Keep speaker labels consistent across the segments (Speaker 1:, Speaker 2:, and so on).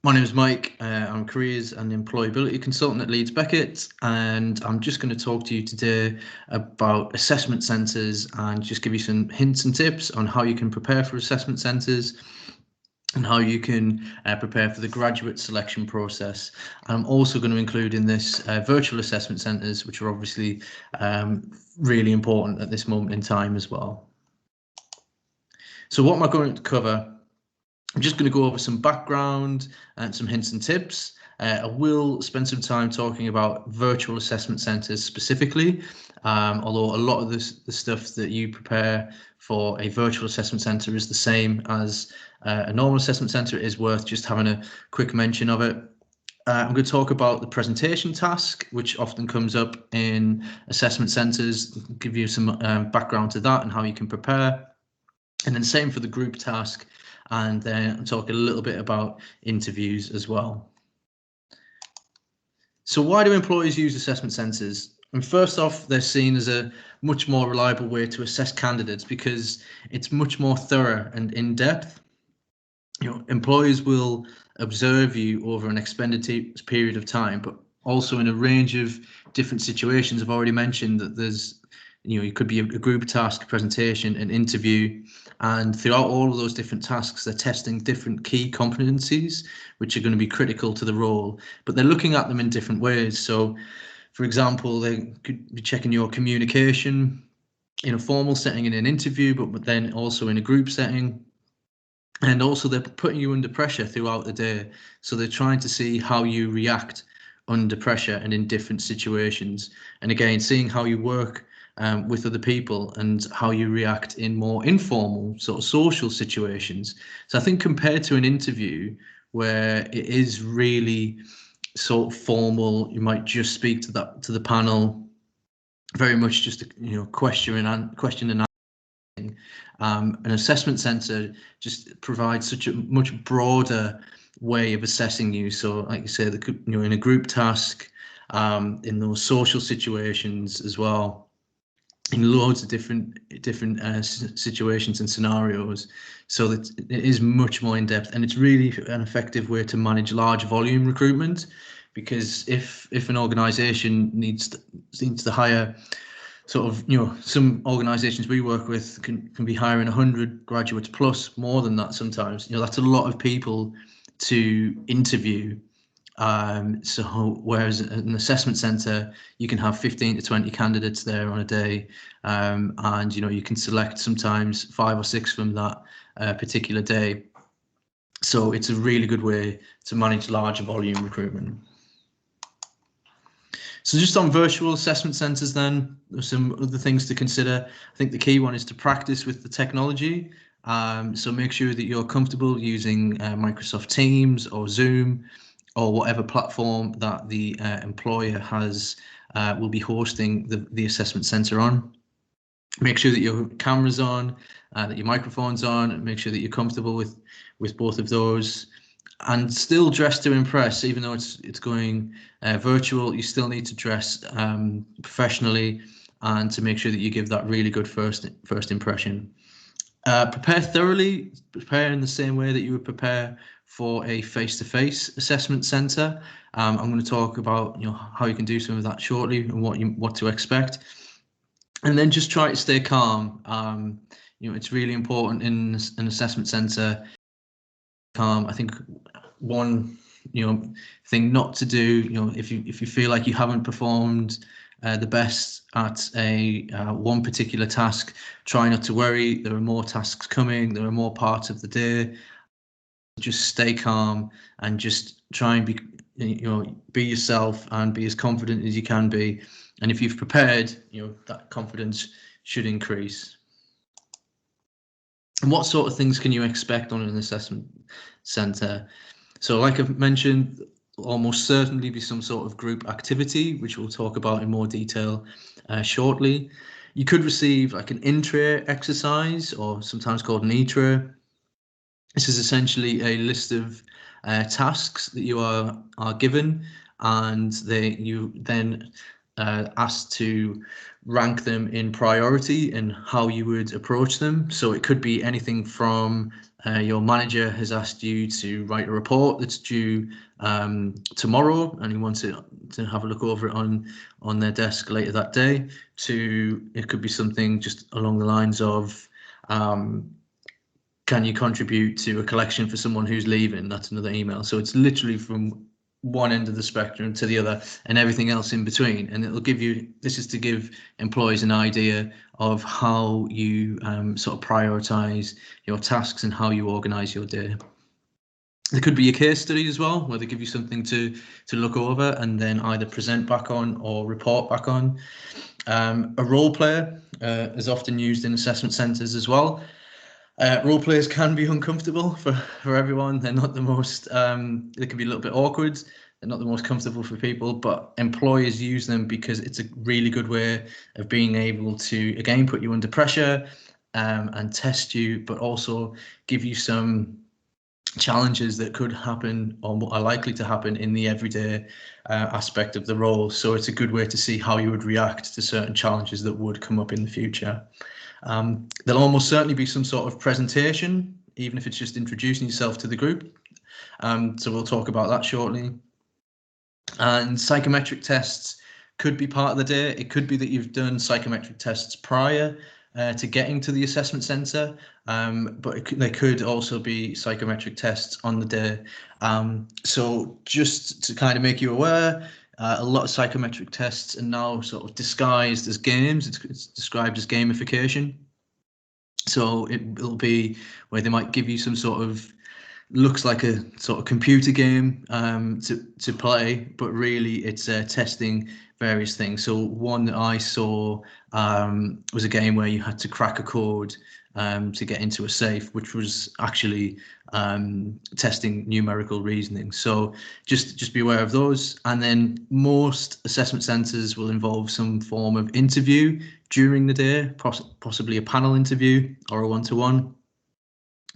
Speaker 1: My name is Mike. I'm a Careers and Employability Consultant at Leeds Beckett, and I'm just going to talk to you today about assessment centres and just give you some hints and tips on how you can prepare for assessment centres and how you can prepare for the graduate selection process. I'm also going to include in this virtual assessment centres, which are obviously really important at this moment in time as well. So what am I going to cover? I'm just going to go over some background and some hints and tips. I will spend some time talking about virtual assessment centres specifically, although a lot of the stuff that you prepare for a virtual assessment centre is the same as a normal assessment centre. It is worth just having a quick mention of it. I'm going to talk about the presentation task, which often comes up in assessment centres, give you some background to that and how you can prepare. And then same for the group task. And then I'll talk a little bit about interviews as well. So why do employers use assessment centres? And first off, they're seen as a much more reliable way to assess candidates because it's much more thorough and in-depth. Employers will observe you over an extended period of time, but also in a range of different situations. I've already mentioned that there's, it could be a group task, presentation, an interview, and throughout all of those different tasks, they're testing different key competencies, which are going to be critical to the role, but they're looking at them in different ways. So, for example, they could be checking your communication in a formal setting in an interview, but then also in a group setting. And also they're putting you under pressure throughout the day. So they're trying to see how you react under pressure and in different situations. And again, seeing how you work with other people and how you react in more informal sort of social situations. So I think compared to an interview where it is really sort of formal, you might just speak to the panel, very much just a question and answer. An assessment centre just provides such a much broader way of assessing you. So, like you say, in a group task, in those social situations as well, in loads of different situations and scenarios. So that it is much more in depth, and it's really an effective way to manage large volume recruitment. Because if an organisation needs to hire, sort of, some organisations we work with can be hiring 100 graduates plus, more than that sometimes. That's a lot of people to interview. So whereas an assessment centre, you can have 15 to 20 candidates there on a day, and you can select sometimes 5 or 6 from that particular day. So it's a really good way to manage larger volume recruitment. So just on virtual assessment centres then, there's some other things to consider. I think the key one is to practice with the technology. So make sure that you're comfortable using Microsoft Teams or Zoom or whatever platform that the employer will be hosting the assessment centre on. Make sure that your camera's on, that your microphone's on, and make sure that you're comfortable with both of those. And still dress to impress, even though it's going virtual. You still need to dress professionally and to make sure that you give that really good first impression. Prepare thoroughly. Prepare in the same way that you would prepare for a face-to-face assessment centre. I'm going to talk about how you can do some of that shortly and what to expect. And then just try to stay calm. It's really important in an assessment centre. Calm. I think one thing not to do, if you feel like you haven't performed the best at one particular task, try not to worry. There are more tasks coming. There are more parts of the day. Just stay calm and just try and be yourself and be as confident as you can be. And if you've prepared, that confidence should increase. And what sort of things can you expect on an assessment centre? So like I've mentioned, almost certainly be some sort of group activity, which we'll talk about in more detail shortly. You could receive like an intra exercise, or sometimes called an ITRA. This is essentially a list of tasks that you are given, and you then asked to rank them in priority and how you would approach them. So it could be anything from Your manager has asked you to write a report that's due tomorrow, and you want to have a look over it on their desk later that day. It could be something just along the lines of, can you contribute to a collection for someone who's leaving? That's another email. So it's literally from one end of the spectrum to the other, and everything else in between. And it'll give you, this is to give employees an idea of how you sort of prioritize your tasks and how you organize your day. There could be a case study as well, where they give you something to look over and then either present back on or report back on. A role player is often used in assessment centres as well. Role players can be uncomfortable for everyone. They're not the most, they can be a little bit awkward. They're not the most comfortable for people, but employers use them because it's a really good way of being able to, again, put you under pressure and test you, but also give you some challenges that could happen or are likely to happen in the everyday aspect of the role. So it's a good way to see how you would react to certain challenges that would come up in the future. There'll almost certainly be some sort of presentation, even if it's just introducing yourself to the group. So we'll talk about that shortly. And psychometric tests could be part of the day. It could be that you've done psychometric tests prior to getting to the assessment centre, but there could also be psychometric tests on the day. So just to kind of make you aware, a lot of psychometric tests are now sort of disguised as games. It's described as gamification. So it'll be where they might give you some sort of, looks like a sort of computer game to play, but really it's testing various things. So one that I saw was a game where you had to crack a code to get into a safe, which was actually testing numerical reasoning. So just be aware of those. And then most assessment centres will involve some form of interview during the day, possibly a panel interview or a one-to-one.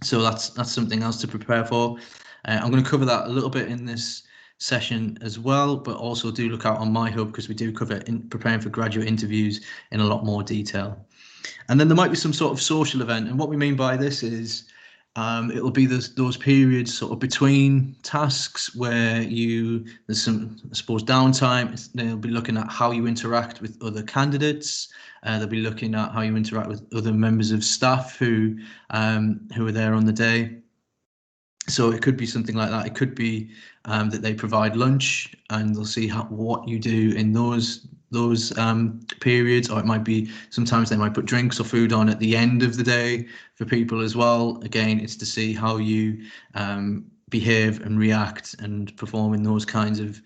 Speaker 1: So that's something else to prepare for. I'm going to cover that a little bit in this session as well, but also do look out on my hub because we do cover preparing for graduate interviews in a lot more detail. And then there might be some sort of social event, and what we mean by this is it'll be those periods sort of between tasks where there's some, I suppose, downtime. They'll be looking at how you interact with other candidates. They'll be looking at how you interact with other members of staff who are there on the day. So it could be something like that. It could be that they provide lunch and they'll see what you do in those periods, or it might be sometimes they might put drinks or food on at the end of the day for people as well. Again, it's to see how you behave and react and perform in those kinds of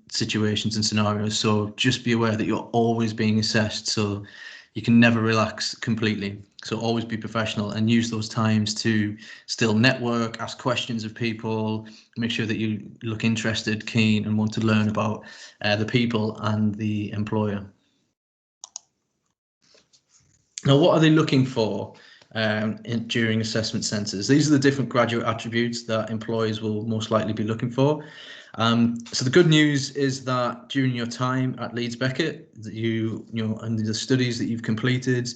Speaker 1: situations and scenarios. So just be aware that you're always being assessed, so you can never relax completely. So always be professional and use those times to still network, ask questions of people, make sure that you look interested, keen, and want to learn about the people and the employer. Now, what are they looking for during assessment centres? These are the different graduate attributes that employers will most likely be looking for. So the good news is that during your time at Leeds Beckett, that you know, and the studies that you've completed,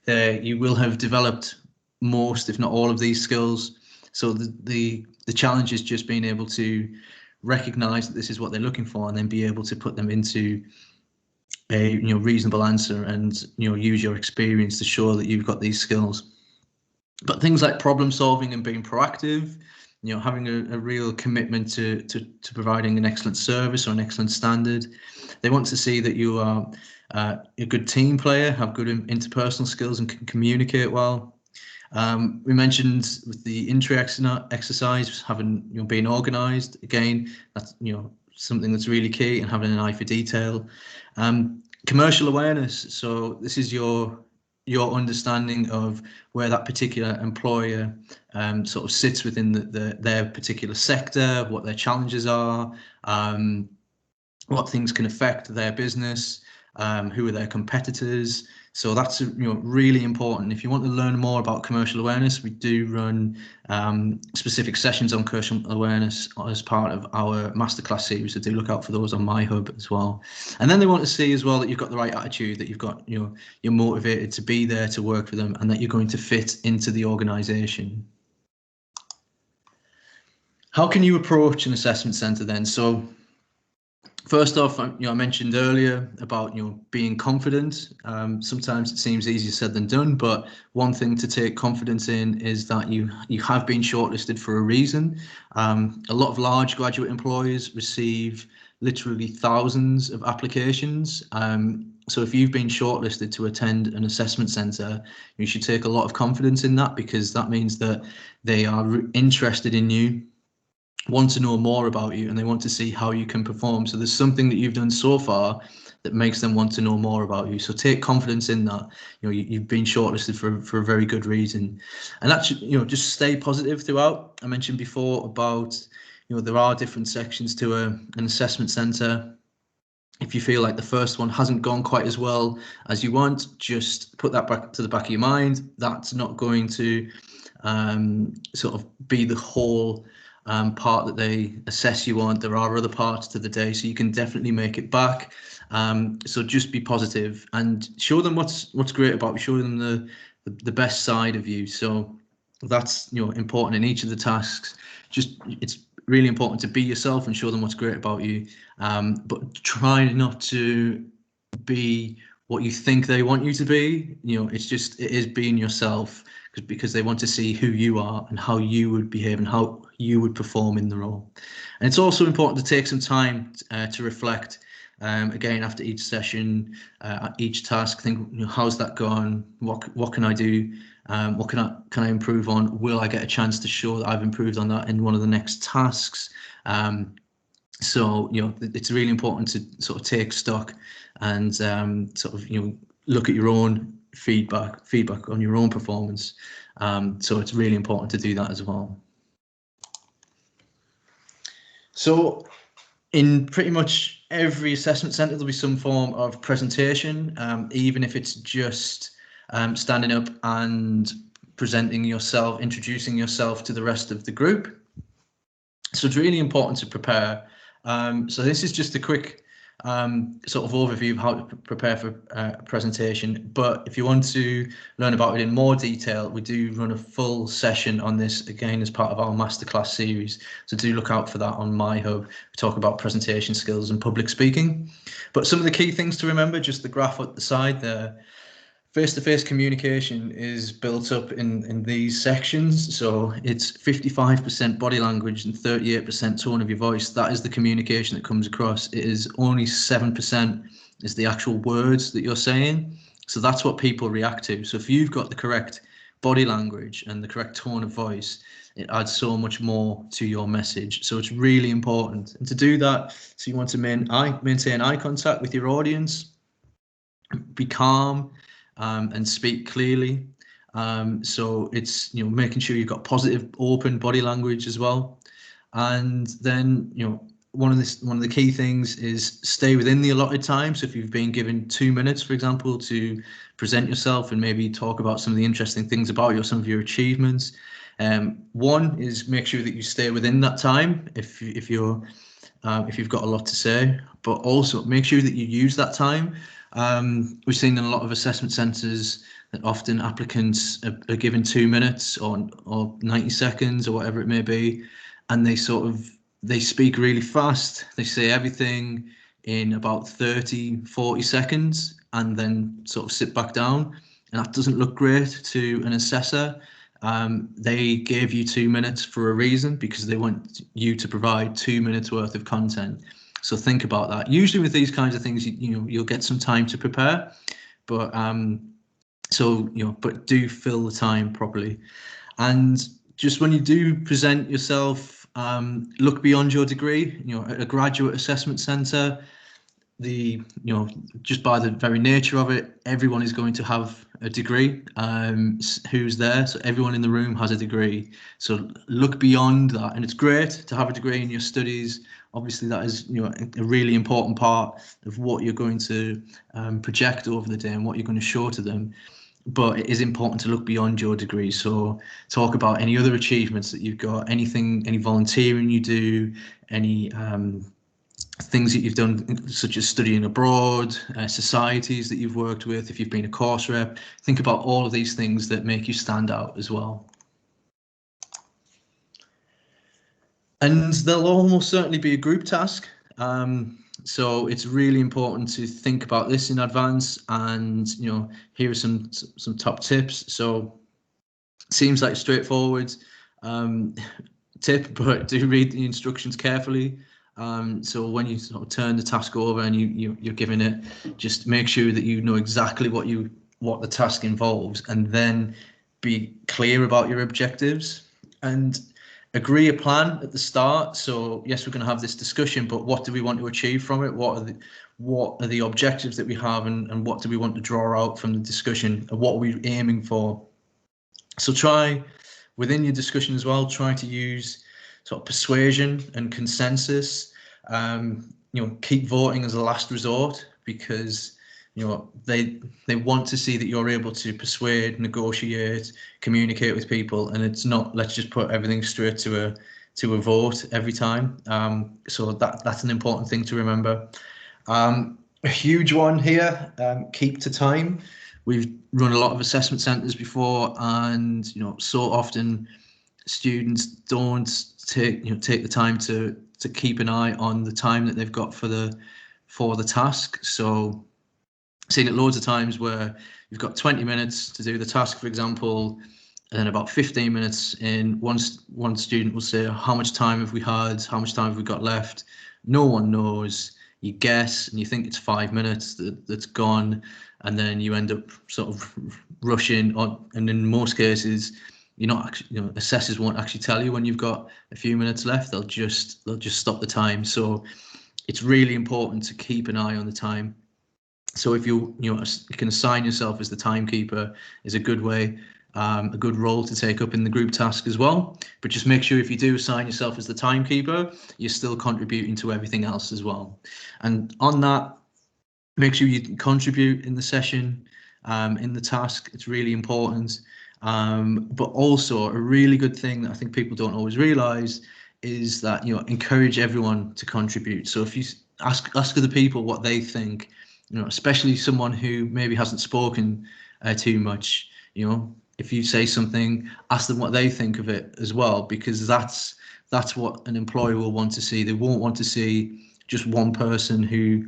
Speaker 1: you will have developed most, if not all, of these skills. So the challenge is just being able to recognise that this is what they're looking for, and then be able to put them into a reasonable answer, and use your experience to show that you've got these skills. But things like problem solving and being proactive, having a real commitment to providing an excellent service or an excellent standard. They want to see that you are a good team player, have good interpersonal skills, and can communicate well. We mentioned with the entry exercise, having being organised. Again, that's something that's really key, and having an eye for detail. Commercial awareness. So this is your understanding of where that particular employer sort of sits within their particular sector, what their challenges are, what things can affect their business, who are their competitors. So that's really important. If you want to learn more about commercial awareness, we do run specific sessions on commercial awareness as part of our masterclass series. So do look out for those on my hub as well. And then they want to see as well that you've got the right attitude, that you've got you're motivated to be there to work for them, and that you're going to fit into the organisation. How can you approach an assessment centre then? So first off, I mentioned earlier about being confident. Sometimes it seems easier said than done, but one thing to take confidence in is that you have been shortlisted for a reason. A lot of large graduate employers receive literally thousands of applications. So if you've been shortlisted to attend an assessment centre, you should take a lot of confidence in that, because that means that they are interested in you, want to know more about you, and they want to see how you can perform. So there's something that you've done so far that makes them want to know more about you. So take confidence in that. You've been shortlisted for a very good reason, and actually, just stay positive throughout. I mentioned before about, there are different sections to an assessment centre. If you feel like the first one hasn't gone quite as well as you want, just put that back to the back of your mind. That's not going to sort of be the whole part that they assess you on. There are other parts to the day, so you can definitely make it back. So just be positive and show them what's great about you. Show them the best side of you. So that's important in each of the tasks. It's really important to be yourself and show them what's great about you, but try not to be what you think they want you to be. It is being yourself, because they want to see who you are and how you would behave and how you would perform in the role. And it's also important to take some time to reflect. Again, after each session, each task, think, how's that gone? What can I do? What can I improve on? Will I get a chance to show that I've improved on that in one of the next tasks? So it's really important to sort of take stock and sort of look at your own feedback on your own performance. So it's really important to do that as well. So in pretty much every assessment centre, there'll be some form of presentation, even if it's just standing up and presenting yourself, introducing yourself to the rest of the group. So it's really important to prepare. So this is just a quick sort of overview of how to prepare for a presentation. But if you want to learn about it in more detail, we do run a full session on this, again, as part of our masterclass series. So do look out for that on MyHub. We talk about presentation skills and public speaking. But some of the key things to remember, just the graph at the side there. Face-to-face communication is built up in these sections. So it's 55% body language and 38% tone of your voice. That is the communication that comes across. It is only 7% is the actual words that you're saying. So that's what people react to. So if you've got the correct body language and the correct tone of voice, it adds so much more to your message. So it's really important. And to do that, so you want to maintain eye contact with your audience, be calm, and speak clearly. So it's making sure you've got positive, open body language as well. And then one of the key things is stay within the allotted time. So if you've been given 2 minutes, for example, to present yourself and maybe talk about some of the interesting things about you or some of your achievements, one is make sure that you stay within that time if you've got a lot to say, but also make sure that you use that time. We've seen in a lot of assessment centres that often applicants are given 2 minutes or 90 seconds or whatever it may be, and they speak really fast. They say everything in about 30-40 seconds and then sort of sit back down, and that doesn't look great to an assessor. They gave you 2 minutes for a reason, because they want you to provide 2 minutes worth of content. So think about that. Usually with these kinds of things, you'll get some time to prepare, but but do fill the time properly. And just when you do present yourself, look beyond your degree. At a graduate assessment centre, just by the very nature of it, everyone is going to have a degree who's there. So everyone in the room has a degree. So look beyond that, and it's great to have a degree in your studies. Obviously, that is a really important part of what you're going to project over the day and what you're going to show to them. But it is important to look beyond your degree. So talk about any other achievements that you've got, any volunteering you do, any things that you've done, such as studying abroad, societies that you've worked with, if you've been a course rep. Think about all of these things that make you stand out as well. And there'll almost certainly be a group task. So it's really important to think about this in advance. And here are some top tips. So seems like straightforward tip, but do read the instructions carefully. So when you sort of turn the task over and you're given it, just make sure that you know exactly what the task involves, and then be clear about your objectives and agree a plan at the start. So yes, we're going to have this discussion, but what do we want to achieve from it? What are the objectives that we have, and what do we want to draw out from the discussion, and what are we aiming for? So try within your discussion as well, try to use sort of persuasion and consensus. Keep voting as a last resort, because they want to see that you're able to persuade, negotiate, communicate with people, and it's not let's just put everything straight to a vote every time. So that's an important thing to remember. A huge one here, keep to time. We've run a lot of assessment centres before, and so often students don't take the time to keep an eye on the time that they've got for the task. So I've seen it loads of times where you've got 20 minutes to do the task, for example, and then about 15 minutes in, one student will say, how much time have we had? How much time have we got left? No one knows. You guess and you think it's 5 minutes that's gone, and then you end up sort of rushing on. And in most cases, you're not actually, assessors won't actually tell you when you've got a few minutes left. They'll just stop the time. So it's really important to keep an eye on the time. So if you can assign yourself as the timekeeper is a good way, a good role to take up in the group task as well. But just make sure if you do assign yourself as the timekeeper, you're still contributing to everything else as well. And on that, make sure you contribute in the session, in the task. It's really important. But also a really good thing that I think people don't always realize is that encourage everyone to contribute. So if you ask other people what they think, especially someone who maybe hasn't spoken too much, if you say something, ask them what they think of it as well, because that's what an employer will want to see. They won't want to see just one person who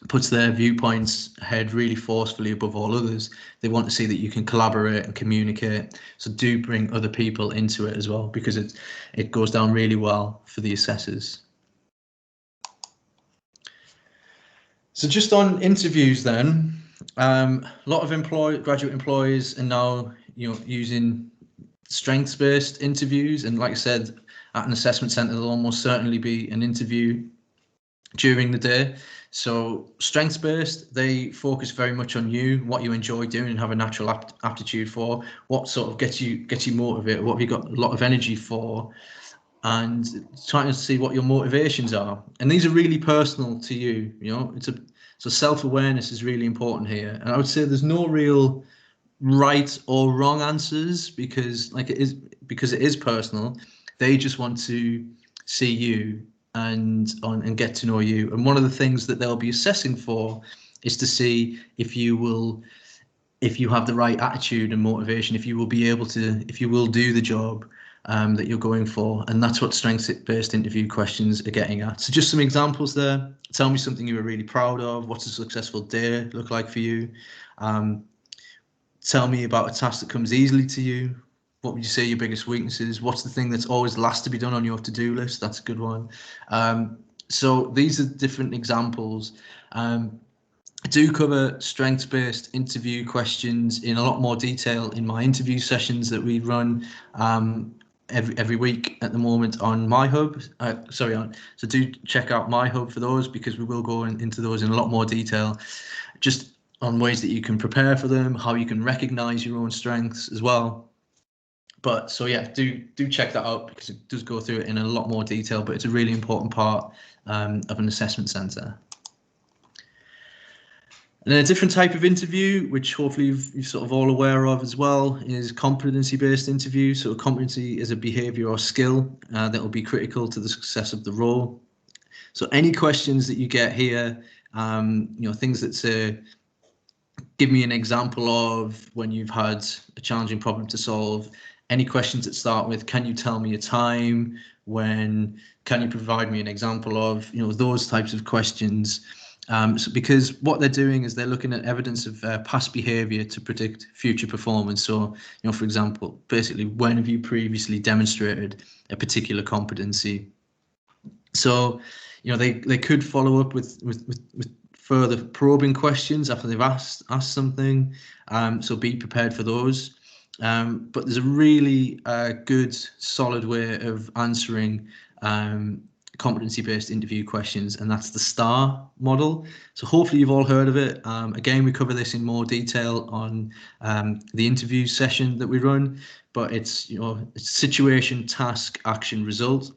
Speaker 1: puts their viewpoints ahead really forcefully above all others. They want to see that you can collaborate and communicate. So do bring other people into it as well, because it goes down really well for the assessors. So just on interviews then, a lot of graduate employers are now using strengths-based interviews, and like I said, at an assessment centre there'll almost certainly be an interview during the day. So strengths-based, they focus very much on you, what you enjoy doing and have a natural aptitude for, what sort of gets you motivated, what have you got a lot of energy for, and trying to see what your motivations are. And these are really personal to you. So self-awareness is really important here. And I would say there's no real right or wrong answers, because it is personal. They just want to see you and get to know you. And one of the things that they'll be assessing for is to see if you have the right attitude and motivation, if you will do the job that you're going for. And that's what strengths-based interview questions are getting at. So just some examples there. Tell me something you were really proud of. What's a successful day look like for you? Tell me about a task that comes easily to you. What would you say your biggest weakness is? What's the thing that's always last to be done on your to-do list? That's a good one. So these are different examples. I do cover strengths-based interview questions in a lot more detail in my interview sessions that we run every week at the moment on MyHub. So do check out MyHub for those, because we will go into those in a lot more detail, just on ways that you can prepare for them, how you can recognize your own strengths as well. But so yeah, do check that out, because it does go through it in a lot more detail, but it's a really important part of an assessment centre. And then a different type of interview, which hopefully you're sort of all aware of as well, is competency-based interview. So competency is a behaviour or skill that will be critical to the success of the role. So any questions that you get here, things that say, give me an example of when you've had a challenging problem to solve, any questions that start with, can you tell me a time when, can you provide me an example of, those types of questions. So because what they're doing is they're looking at evidence of past behavior to predict future performance. So, for example, basically, when have you previously demonstrated a particular competency? So, they could follow up with further probing questions after they've asked something. So be prepared for those. But there's a really good, solid way of answering competency-based interview questions, and that's the STAR model. So hopefully you've all heard of it. Again, we cover this in more detail on the interview session that we run, but it's it's situation, task, action, result.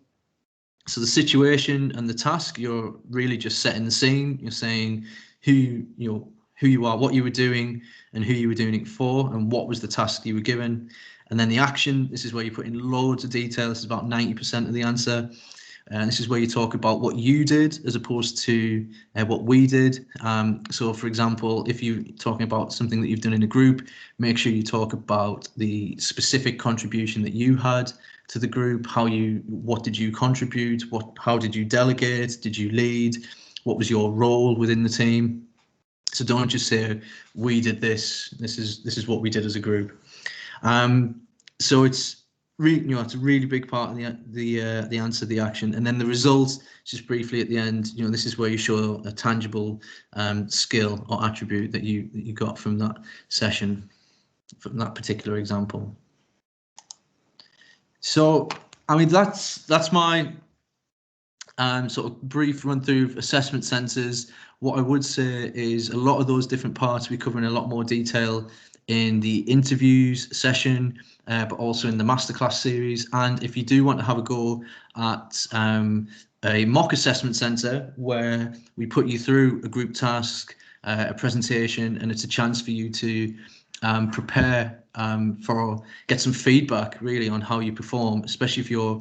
Speaker 1: So the situation and the task, you're really just setting the scene. You're saying who you are, what you were doing, and who you were doing it for, and what was the task you were given. And then the action, this is where you put in loads of detail. This is about 90% of the answer. And this is where you talk about what you did as opposed to what we did. So, for example, if you're talking about something that you've done in a group, make sure you talk about the specific contribution that you had to the group. What did you contribute? How did you delegate? Did you lead? What was your role within the team? So don't just say we did this. This is what we did as a group. So it's really, it's a really big part of the answer, the action, and then the result. Just briefly at the end, this is where you show a tangible skill or attribute that you got from that session, from that particular example. So, I mean, that's my sort of brief run through of assessment centres. What I would say is a lot of those different parts we cover in a lot more detail in the interviews session, but also in the masterclass series. And if you do want to have a go at a mock assessment centre where we put you through a group task, a presentation, and it's a chance for you to prepare get some feedback really on how you perform, especially if you're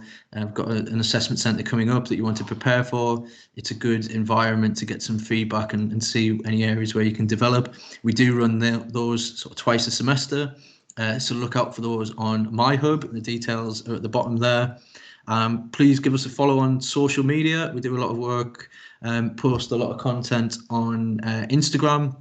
Speaker 1: got an assessment centre coming up that you want to prepare for. It's a good environment to get some feedback and see any areas where you can develop. We do run those sort of twice a semester, so look out for those on my hub. The details are at the bottom there. Please give us a follow on social media. We do a lot of work, post a lot of content on Instagram.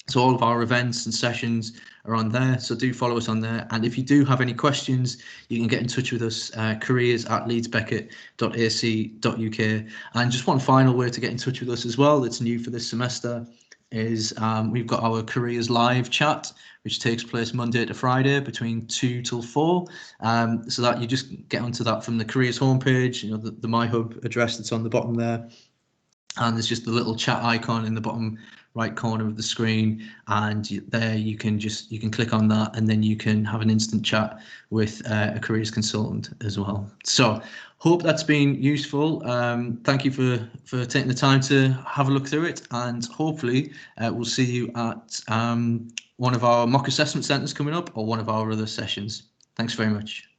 Speaker 1: So all of our events and sessions are on there, so do follow us on there. And if you do have any questions, you can get in touch with us, careers@leedsbeckett.ac.uk. And just one final way to get in touch with us as well that's new for this semester is we've got our Careers Live chat, which takes place Monday to Friday between 2 till 4. So that you just get onto that from the Careers homepage, the My Hub address that's on the bottom there. And there's just the little chat icon in the bottom right corner of the screen, and there you can click on that, and then you can have an instant chat with a careers consultant as well. So hope that's been useful. Thank you for taking the time to have a look through it, and hopefully we'll see you at one of our mock assessment centres coming up or one of our other sessions. Thanks very much.